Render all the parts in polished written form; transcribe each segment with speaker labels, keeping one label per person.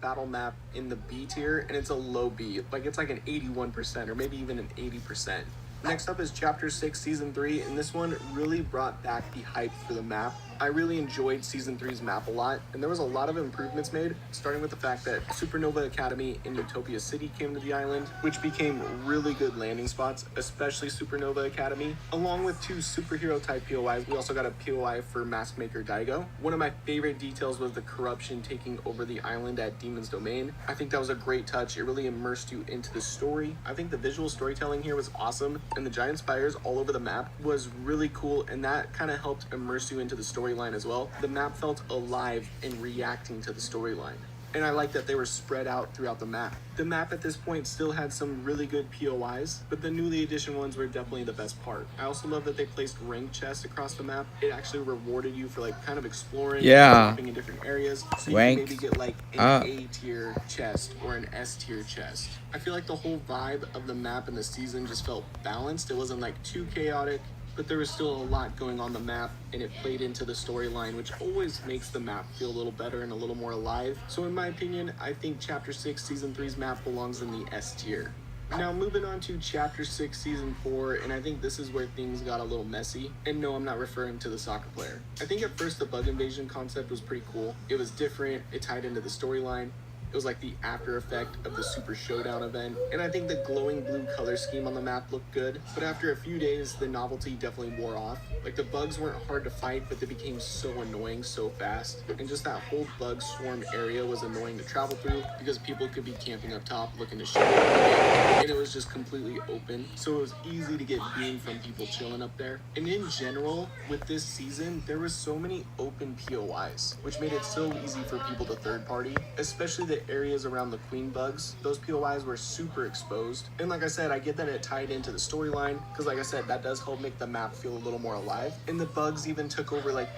Speaker 1: battle map in the B tier, and it's a low B. Like, it's like an 81% or maybe even an 80%. Next up is Chapter 6 Season 3, and this one really brought back the hype for the map. I really enjoyed Season 3's map a lot, and there was a lot of improvements made, starting with the fact that Supernova Academy and Utopia City came to the island, which became really good landing spots, especially Supernova Academy. Along with 2 superhero-type POIs, we also got a POI for Mask Maker Daigo. One of my favorite details was the corruption taking over the island at Demon's Domain. I think that was a great touch. It really immersed you into the story. I think the visual storytelling here was awesome, and the giant spires all over the map was really cool, and that kind of helped immerse you into the storyline as well. The map felt alive and reacting to the storyline, and I like that they were spread out throughout the map. The map at this point still had some really good POIs, but the newly addition ones were definitely the best part. I also love that they placed ranked chests across the map. It actually rewarded you for like kind of exploring, dropping in different areas, so you can maybe get like an A tier chest or an S tier chest. I feel like the whole vibe of the map and the season just felt balanced. It wasn't like too chaotic, but there was still a lot going on the map, and it played into the storyline, which always makes the map feel a little better and a little more alive. So in my opinion, I think Chapter 6 Season 3's map belongs in the S tier. Now moving on to Chapter 6 Season 4, and I think this is where things got a little messy. And no, I'm not referring to the soccer player. I think at first the bug invasion concept was pretty cool. It was different, it tied into the storyline. It was like the after effect of the Super Showdown event, and I think the glowing blue color scheme on the map looked good, but after a few days, the novelty definitely wore off. Like, the bugs weren't hard to fight, but they became so annoying so fast, and just that whole bug swarm area was annoying to travel through because people could be camping up top looking to shoot, and it was just completely open, so it was easy to get beamed from people chilling up there. And in general, with this season, there was so many open POIs, which made it so easy for people to third party, especially the areas around the queen bugs. Those POIs were super exposed, and like I said, I get that it tied into the storyline, because like I said, that does help make the map feel a little more alive. And the bugs even took over like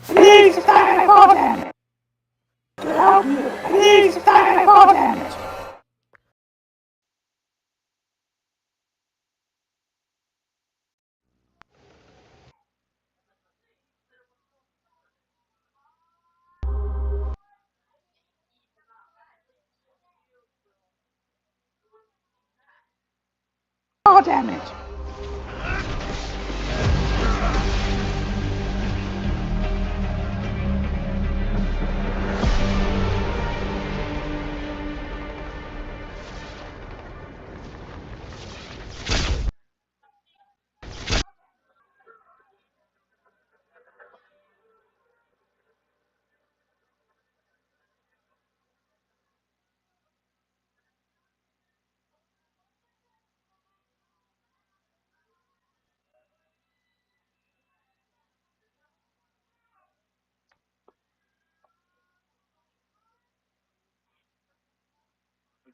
Speaker 2: Please subscribe content! Please subscribe content! Oh, damn it!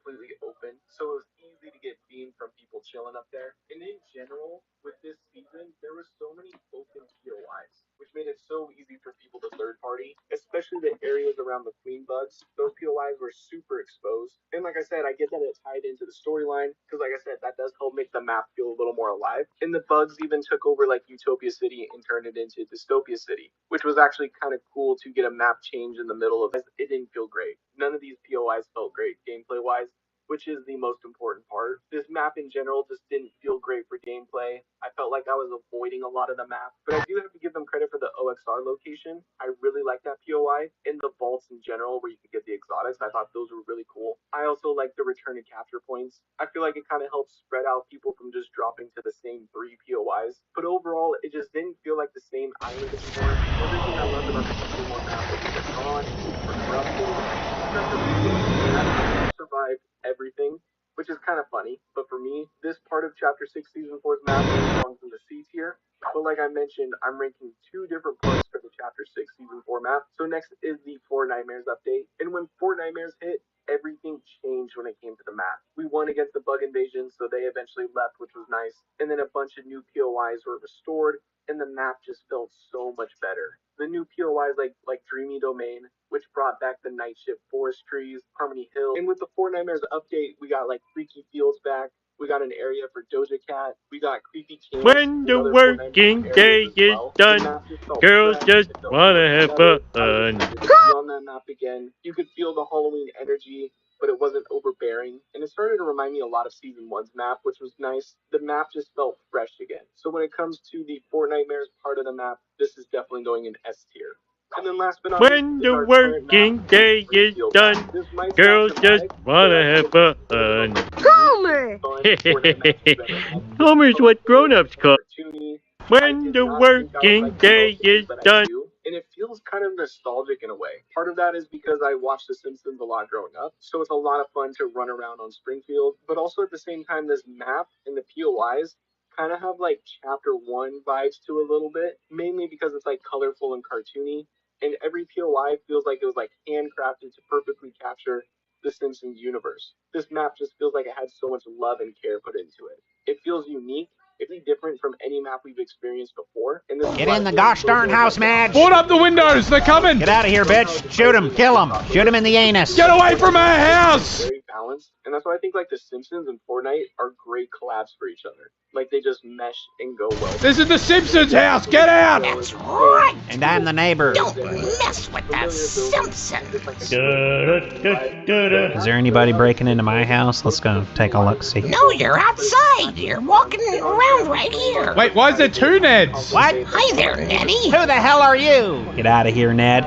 Speaker 1: completely open, so it was easy to get beamed from people chilling up there. And in general, with this season, there were so many open POIs, which made it so easy for people to third party, especially the areas around the queen bugs. Those POIs were super exposed. And like I said, I get that it tied into the storyline, because like I said, that does help make the map feel a little more alive. And the bugs even took over like Utopia City and turned it into Dystopia City, which was actually kind of cool to get a map change in the middle of it. It didn't feel great. None of these POIs felt great gameplay wise, which is the most important part. This map in general just didn't feel great for gameplay. I felt like I was avoiding a lot of the map, but I do have to give them credit for the OXR location. I really like that POI. And the vaults in general, where you could get the exotics, I thought those were really cool. I also like the return and capture points. I feel like it kind of helps spread out people from just dropping to the same 3 POIs. But overall, it just didn't feel like the same island anymore. Everything I loved about the Season 1 map was gone, or corrupted, except for people survived everything, which is kind of funny. But for me, this part of Chapter 6 Season 4's map belongs in the C tier. But like I mentioned, I'm ranking 2 different parts for the Chapter 6 Season 4 map. So next is the Four Nightmares update. And when Four Nightmares hit, everything changed changed when it came to the map. We won against the bug invasion, so they eventually left, which was nice. And then a bunch of new POIs were restored, and the map just felt so much better. The new POIs like Dreamy Domain, which brought back the Night Shift forest trees, Harmony Hill, and with the Fortnite update, we got like Freaky Fields back. We got an area for Doja Cat. We got Creepy Camps.
Speaker 3: When the working day is done, girls just wanna have fun.
Speaker 1: On that map again, you could feel the Halloween energy, but it wasn't overbearing, and it started to remind me a lot of Season 1's map, which was nice. The map just felt fresh again. So when it comes to the Fortnite part of the map, this is definitely going in S tier. And then last but not least,
Speaker 3: When the working day is done, girls just wanna have fun.
Speaker 4: Homer!
Speaker 3: Homer's what grown-ups call. When the working day is done.
Speaker 1: And it feels kind of nostalgic in a way. Part of that is because I watched The Simpsons a lot growing up, so it's a lot of fun to run around on Springfield, but also at the same time, this map and the POIs kind of have like chapter 1 vibes to a little bit, mainly because it's like colorful and cartoony, and every POI feels like it was like handcrafted to perfectly capture the Simpsons universe. This map just feels like it had so much love and care put into it. It feels unique. It's different from any map we've experienced before. And
Speaker 2: Get in the gosh darn house, Madge!
Speaker 5: Board up the windows! They're coming!
Speaker 2: Get out of here, bitch! Shoot him! Kill him! Shoot him in the anus!
Speaker 5: Get away from our house!
Speaker 1: Very balanced, and that's why I think like The Simpsons and Fortnite are great collabs for each other. Like they just mesh and go well.
Speaker 5: This is the Simpsons house! Get out!
Speaker 4: That's right!
Speaker 2: And I'm the neighbor.
Speaker 4: Don't mess with the Simpsons!
Speaker 2: Is there anybody breaking into my house? Let's go take a look, see.
Speaker 4: No, you're outside! You're walking around right here!
Speaker 5: Wait, why is there two Neds?
Speaker 2: What?
Speaker 4: Hi there, Nettie!
Speaker 2: Who the hell are you? Get out of here, Ned.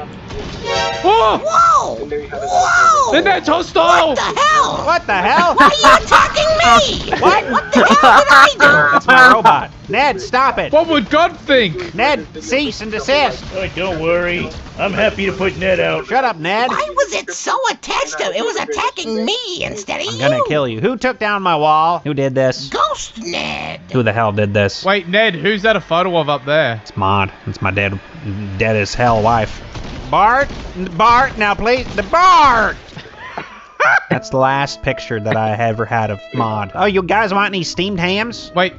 Speaker 5: Oh!
Speaker 4: Whoa! Whoa!
Speaker 5: The Ned's hostile!
Speaker 4: What the hell?
Speaker 2: What the hell?
Speaker 4: Why are you attacking me?
Speaker 2: What?
Speaker 4: What the hell did I do?
Speaker 2: That's my robot. Ned, stop it.
Speaker 5: What would God think?
Speaker 2: Ned, cease and desist.
Speaker 3: Oh, don't worry. I'm happy to put Ned out.
Speaker 2: Shut up, Ned.
Speaker 4: Why was it so attached to? It was attacking me instead of
Speaker 2: I'm
Speaker 4: you.
Speaker 2: gonna kill you. Who took down my wall? Who did this?
Speaker 4: Ghost Ned.
Speaker 2: Who the hell did this?
Speaker 5: Wait, Ned, who's that a photo of up there?
Speaker 2: It's Maud. It's my dead as hell wife. Bart, now please, the Bart. That's the last picture that I ever had of Maud. Oh, you guys want any steamed hams?
Speaker 5: Wait,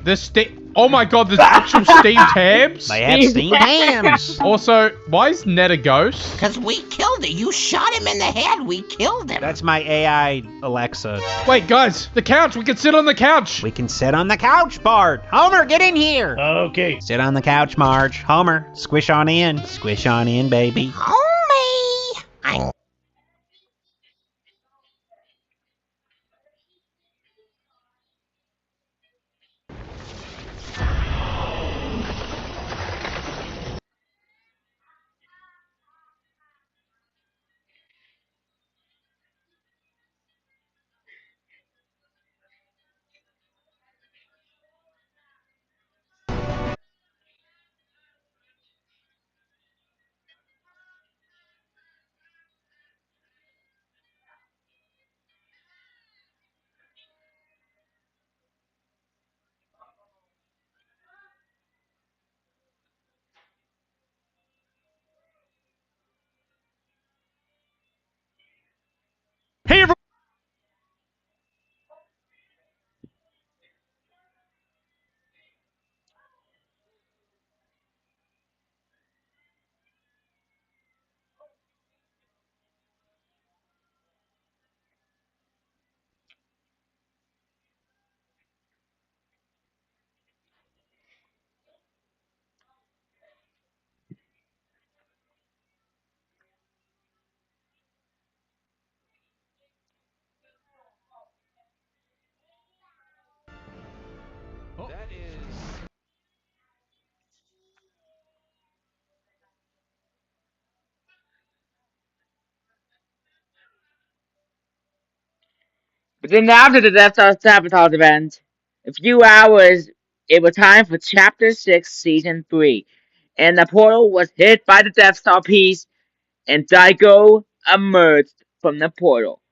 Speaker 5: oh my God, there's actual steamed hams?
Speaker 2: They have steamed hams.
Speaker 5: Also, why is Ned a ghost?
Speaker 4: Because we killed it. You shot him in the head. We killed him.
Speaker 2: That's my AI Alexa.
Speaker 5: Wait, guys, the couch. We can sit on the couch.
Speaker 2: We can sit on the couch, Bart. Homer, get in here.
Speaker 3: Okay.
Speaker 2: Sit on the couch, Marge. Homer, squish on in. Squish on in, baby.
Speaker 4: Homie. I'm
Speaker 3: Hey, everyone.
Speaker 6: But then after the Death Star Sabotage event, a few hours, it was time for Chapter 6, Season 3. And the portal was hit by the Death Star piece, and Daigo emerged from the portal.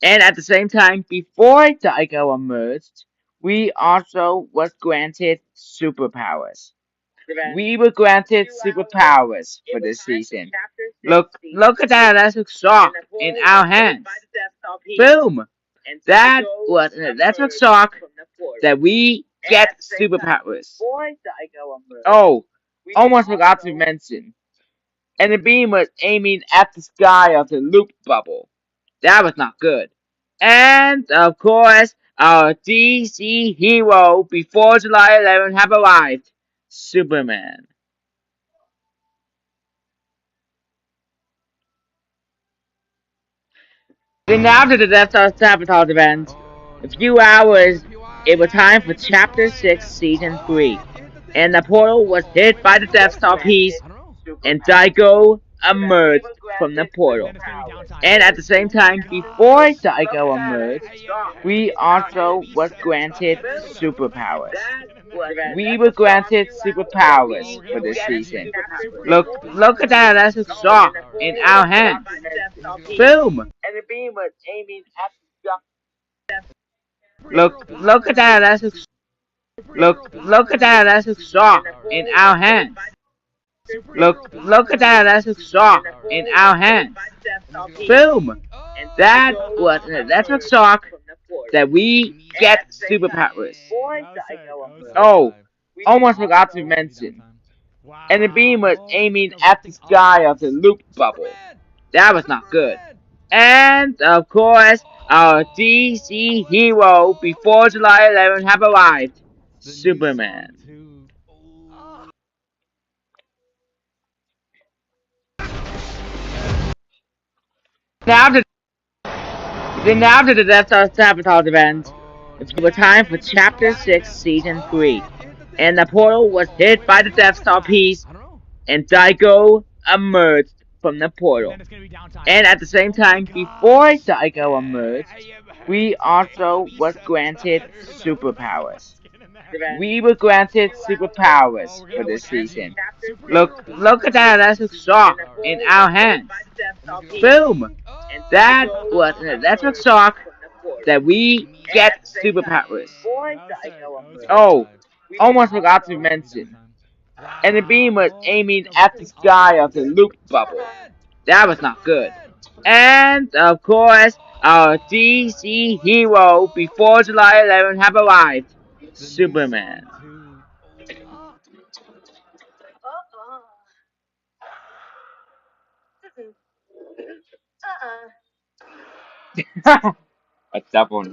Speaker 6: And at the same time, before Daigo emerged, we also was granted superpowers. We were granted superpowers for this season. Look at that electric shock in our hands. Boom! That was an electric shock that we get superpowers. Oh, almost forgot to mention. And the beam was aiming at the sky of the loop bubble. That was not good. And of course, our DC hero before July 11 have arrived, Superman. Then after the Death Star sabotage event, a few hours, it was time for Chapter 6, Season 3. And the portal was hit by the Death Star piece, and Daigo emerged from the portal. And at the same time, before Daigo emerged, we also was granted superpowers. We were granted superpowers for this season. Look at that electric shock in our hands. Boom! Look at that electric look at that electric shock in our hands. Look at that electric shock in our hands. Boom! That was an electric shock that we get superpowers. Oh, almost forgot to mention. And the beam was aiming at the sky of the loop bubble. That was not good. And of course, our DC hero before July 11 have arrived, Superman. After Then after the Death Star sabotage event, it was time for Chapter 6, Season 3. And the portal was hit by the Death Star piece, and Daigo emerged from the portal. And at the same time, before Daigo emerged, we also was granted superpowers. We were granted superpowers for this season. Look at that electric shock in our hands. Boom! That was an electric shock that we get superpowers. Oh, almost forgot to mention. And the beam was aiming at the sky of the loop bubble. That was not good. And of course, our DC hero before July 11 have arrived, Superman. A double.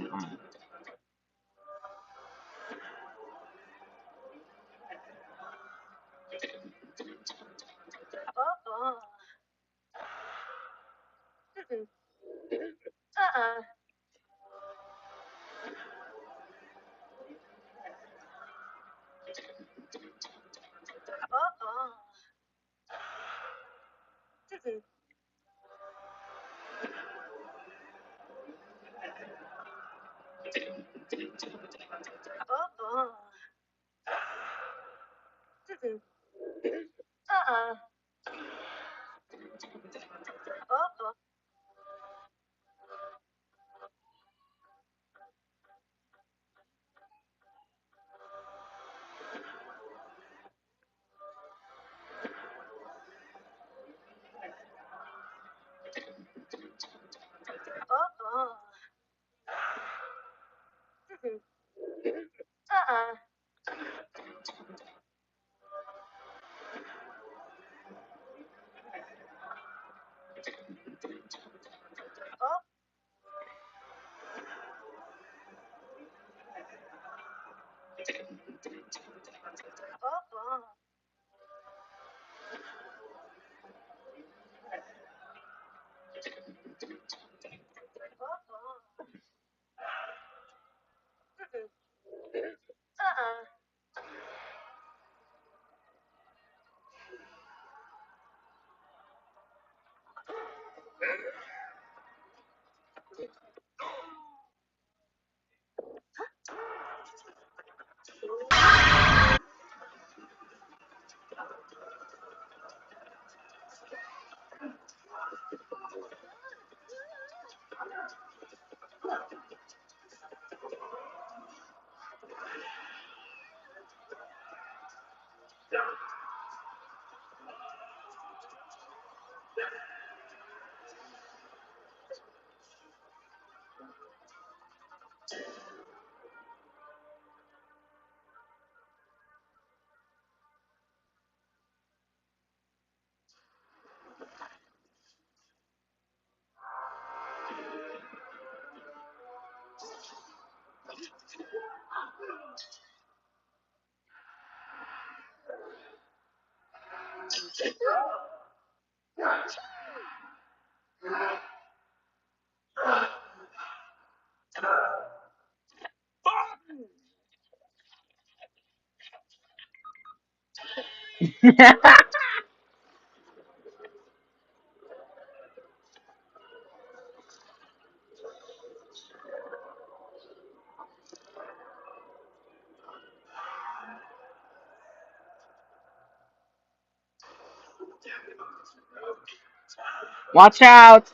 Speaker 6: Watch out!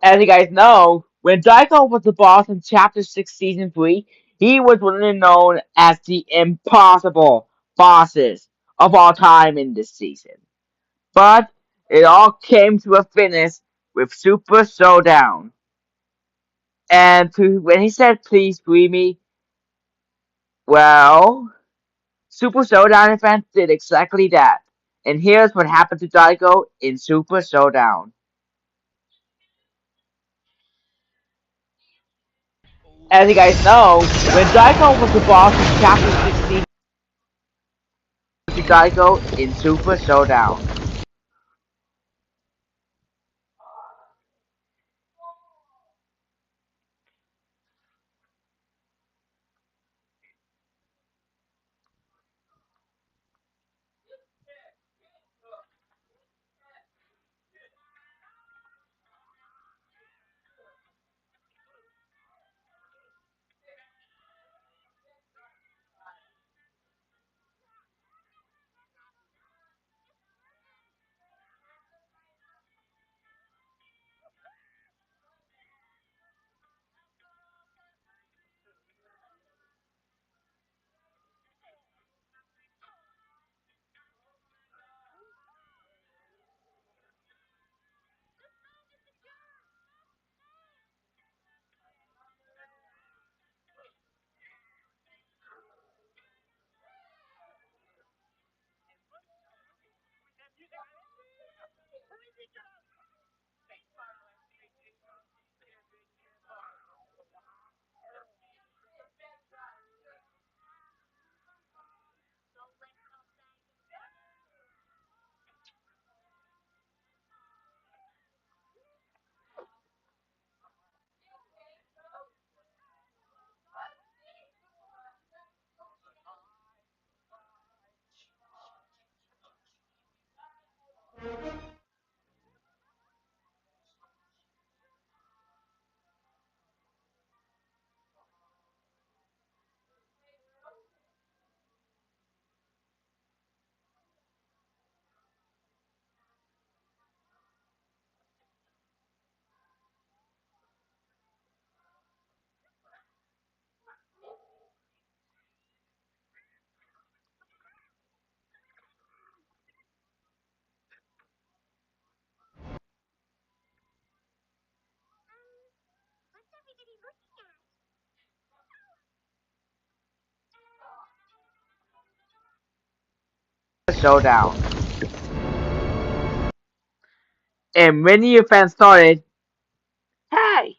Speaker 6: As you guys know, when Daiko was the boss in Chapter 6 Season 3, he was really known as the impossible bosses of all time in this season. But it all came to a finish with Super Showdown. And when he said, please free me, well, Super Showdown event did exactly that. And here's what happened to Daigo in Super Showdown. As you guys know, when Daigo was the boss in Chapter 16 to Daigo in Super Showdown. Showdown. And when the event started, hey,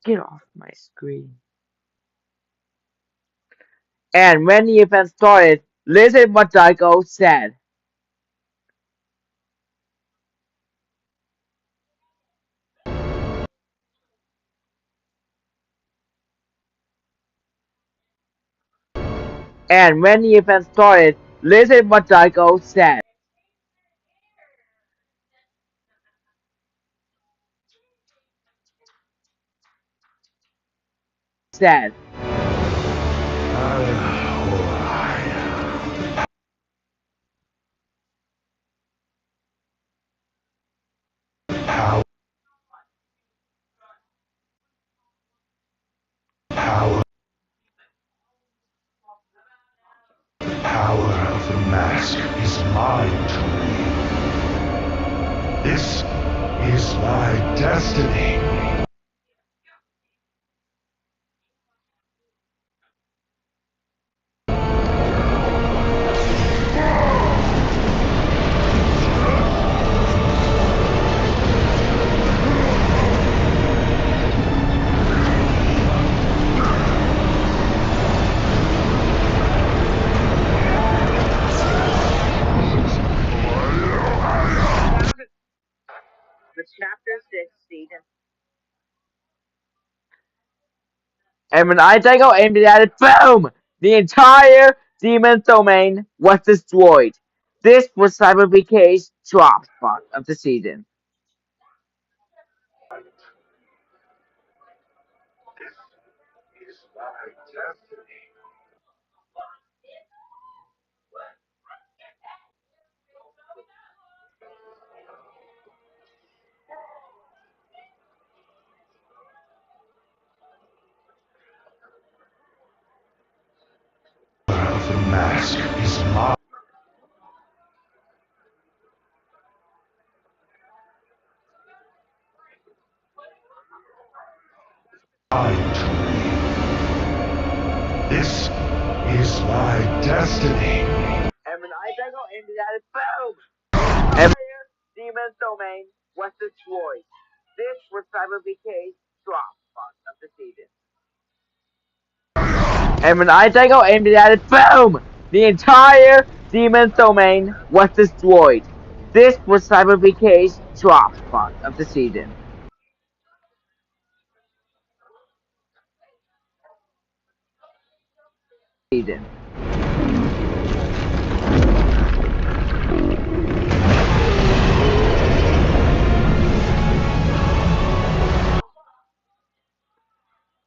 Speaker 6: get off my screen. And when the event started, listen what Daigo said. And when the event started, listen what Daigo said. Said.
Speaker 7: Power of the mask is mine to lead. This is my destiny.
Speaker 6: The Chapter 6 season. And when Daigo aimed it at it, boom! The entire demon domain was destroyed. This was Cyber BK's drop spot of the season.
Speaker 7: This is my destiny. Power of the mask is mine to lead. This is my destiny.
Speaker 6: And when I dug into that, boom! Entire demon domain was destroyed. This was Cyber BK's drop spot of the season. And when I dug into that, boom! The entire demon domain was destroyed. This was Cyber BK's drop spot of the season.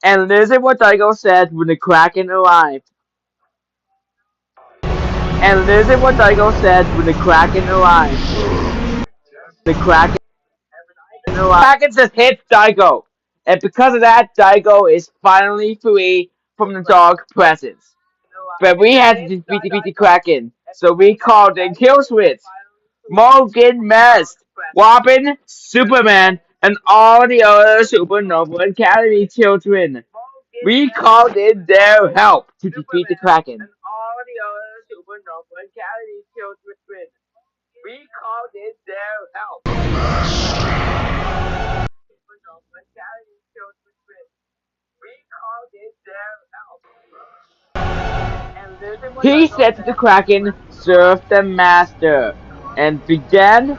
Speaker 6: And listen what Daigo said when the Kraken arrived. And listen what Daigo said when the Kraken arrived. The Kraken just hit Daigo. And because of that, Daigo is finally free from the dog presence. But we had to defeat the Kraken, so we called in Kill Switch, Morgan Mest, Robin, Superman, and all the other Supernova Academy children. We called in their help to defeat the Kraken. We called in their help. He said to the Kraken, serve the master, and began